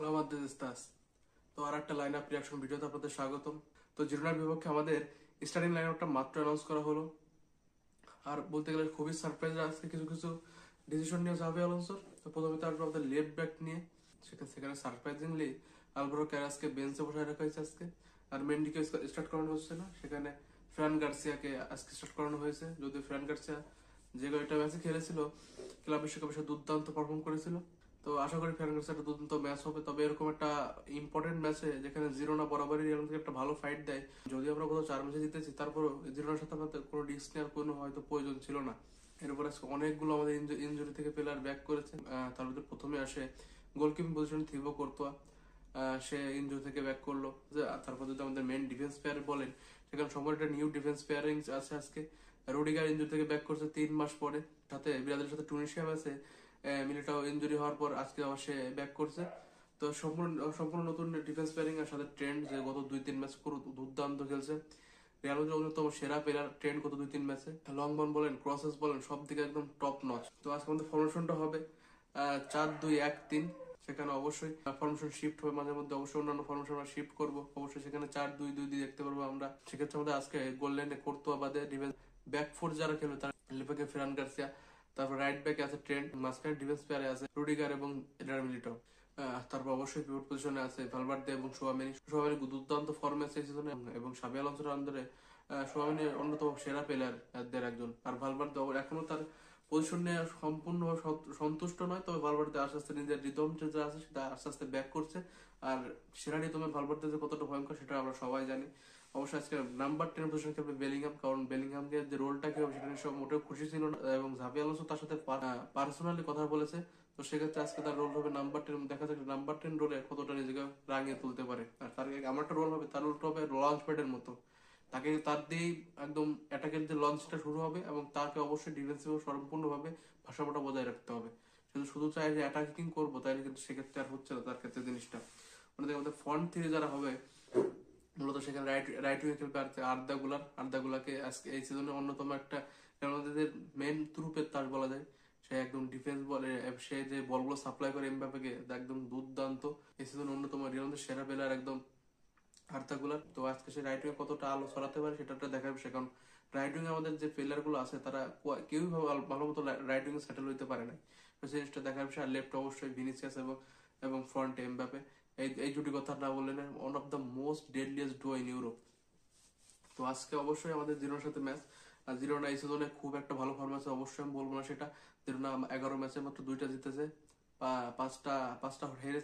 Hola amantes estás। তো আর একটা line up reaction ভিডিওতে আপনাদের স্বাগতম। তো জিরোনার বিপক্ষে আমাদের স্টার্টিং লাইন আপটা মাত্র অ্যানাউন্স করা হলো। আর বলতে গেলে খুবই সারপ্রাইজ আজকে কিছু কিছু ডিসিশন নিয়ে যাবে অলনসোর। তো প্রথমে তো আসবে আমাদের লেফট ব্যাক নিয়ে, সেখানে সারপ্রাইজিংলি আলভারো ক্যারাসকে বেঞ্চে বসায় রাখা হয়েছে আজকে। আর মেন্ডিকে স্টার্ট করানো হচ্ছে না, সেখানে ফ্রান গার্সিয়াকে আজকে স্টার্ট করানো হয়েছে। যদিও ফ্রান গার্সিয়া যে কয়টা ম্যাচে খেলেছিল ক্লাব বিশ্বকাপে সে দুর্দান্ত পারফর্ম করেছিল। তো আশা করি ফ্রান গার্সিয়া একটা দুর্দান্ত ম্যাচ হবে। তবে এরকম একটা ইম্পর্টেন্ট ম্যাচে যেখানে জিরোনা বরাবরই রিয়াল মাদ্রিদকে একটা ভালো ফাইট দেয়, যদি আমরা কোথাও 4 ম্যাচে জিতেছি, তারপরও জিরোনার সাথে আমাদের কোনো রিস্ক নেওয়ার কোনো হয়তো প্রয়োজন ছিল না। এরপর আজকে অনেকগুলো আমাদের ইনজুরি থেকে প্লেয়ার ব্যাক করেছে। তার মধ্যে প্রথমে আসে গোলকিপিং পজিশন থিবো কর্তোয়া, সে ইনজুরি থেকে ব্যাক করলো। তারপর যদি আমাদের মেন ডিফেন্স প্লেয়ার বলেন, সেখানে সম্পূর্ণ একটা নিউ ডিফেন্স প্লেয়ারিং আছে আজকে। রুডিগার ইনজুরি থেকে ব্যাক করছে 3 মাস পরে, সাথে ব্রাজিলের সাথে টুনিশিয়া ম্যাচে মিলিটাও ইনজুরি হওয়ার পর আজকে আবার সে ব্যাক করছে। তো সম্পূর্ণ সম্পূর্ণ নতুন ডিফেন্স প্লেয়ারিং আর সাথে ট্রেন্ড, যে গত 2-3 ম্যাচ পুরো দুর্দান্ত খেলছে। রিয়াল মাদ্রিদের অন্যতম সেরা প্লেয়ার ট্রেন্ড গত 2-3 ম্যাচে, লং বল বলেন ক্রসেস বলেন সব দিকে একদম টপ নচ। তো আজকে আমাদের ফরমেশনটা হবে 4-2-1-3। সেখানে অবশ্যই ফরমেশন শিফট হবে মাঝে মধ্যে, অবশ্যই অন্যান্য ফরমেশন আমরা শিফট করবো। অবশ্যই সেখানে 4-2-2 দেখতে পারবো আমরা। সেক্ষেত্রে আমাদের আজকে গোল লাইনে কর্তোয়া বাদে ডিফেন্স ব্যাক ফোর যারা খেলবে তারা লেফটে ফ্রান গার্সিয়া, তারপর রাইট ব্যাকে আছে ট্রেন্ট, মাঝখানে ডিফেন্স প্লেয়ারে আছে রুডিগার এবং এডার মিলিটাও। তারপর অবশ্যই পিভট পজিশনে আছে ভালভার্দে এবং শোয়ামেনি দুর্দান্ত ফর্মে আছে এই সিজনে, এবং সাবি আলোনসোর আন্ডারে শোয়ামেনি অন্যতম সেরা প্লেয়ারদের একজন। আর ভালভার্দে এখনো তার পজিশন নিয়ে সম্পূর্ণ সন্তুষ্ট নয়, তবে ভালভার্দে আস্তে আস্তে নিজের রিদম যেটা আছে সেটা আস্তে আস্তে ব্যাক করছে। আর সেরা রিদমে ভালভার্দে যে কতটা ভয়ঙ্কর সেটা আমরা সবাই জানি। অবশ্যই আজকে নাম্বার 10 পজিশন খেলবে বেলিংহাম, কারণ বেলিংহামকে যে রোলটা কি হবে সেখানে সব মোটেও খুশি ছিল না, এবং জাভি আলোনসো তার সাথে পার্সোনালি কথা বলেছে। তো সেক্ষেত্রে আজকে তার রোল হবে নাম্বার 10। দেখা যাক নাম্বার 10 রোলে কতটা নিজেকে রাঙিয়ে তুলতে পারে। আর তার আমার একটা রোল হবে, তার রোলটা হবে লঞ্চ প্যাডের মতো। তাকে তার দিয়েই একদম অ্যাটাকের যে লঞ্চটা শুরু হবে, এবং তাকে অবশ্যই ডিফেন্সিভ সম্পূর্ণভাবে ভারসাম্যটা বজায় রাখতে হবে। শুধু শুধু চাই যে অ্যাটাকিং করবো, তাইলে কিন্তু সেক্ষেত্রে আর হচ্ছে না তার ক্ষেত্রে জিনিসটা। মানে আমাদের ফ্রন্ট থ্রি যারা হবে, মূলত সেখানে রাইট উইং খেলবে আর্দা গুলাকে আজকে এই সিজনে অন্যতম একটা আমাদের মেন ত্রুপের তার বলা যায়। সে একদম ডিফেন্স বলে, সে যে বলগুলো সাপ্লাই করে এমবাপ্পেকে একদম দুর্দান্ত। এই সিজন অন্যতম রিয়াল মাদ্রিদের সেরা প্লেয়ার একদম আর্দা গুলার। তো আজকে সে রাইট উইং কতটা আলো ছড়াতে পারে সেটা দেখার বিষয়, কারণ রাইট উইং আমাদের যে প্লেয়ার গুলো আছে তারা কেউই ভালো মতো রাইট উইং সেটেল হইতে পারে না। তো সেই জিনিসটা দেখার বিষয়। আর লেফট অবশ্যই ভিনিসিয়াস এবং ফ্রন্টে এমবাপ্পে। এই জুটি কথা না বললে না, one of the most deadliest duo in Europe. তো আজকে অবশ্যই আমাদের জিরোনার সাথে ম্যাচ। আর জিরোনা এই সিজনে খুব একটা ভালো ফর্ম আছে, অবশ্যই আমি বলবো না সেটা। জিরোনা 11 ম্যাচে মাত্র 2টা জিতেছে, পাঁচটা হেরেছে।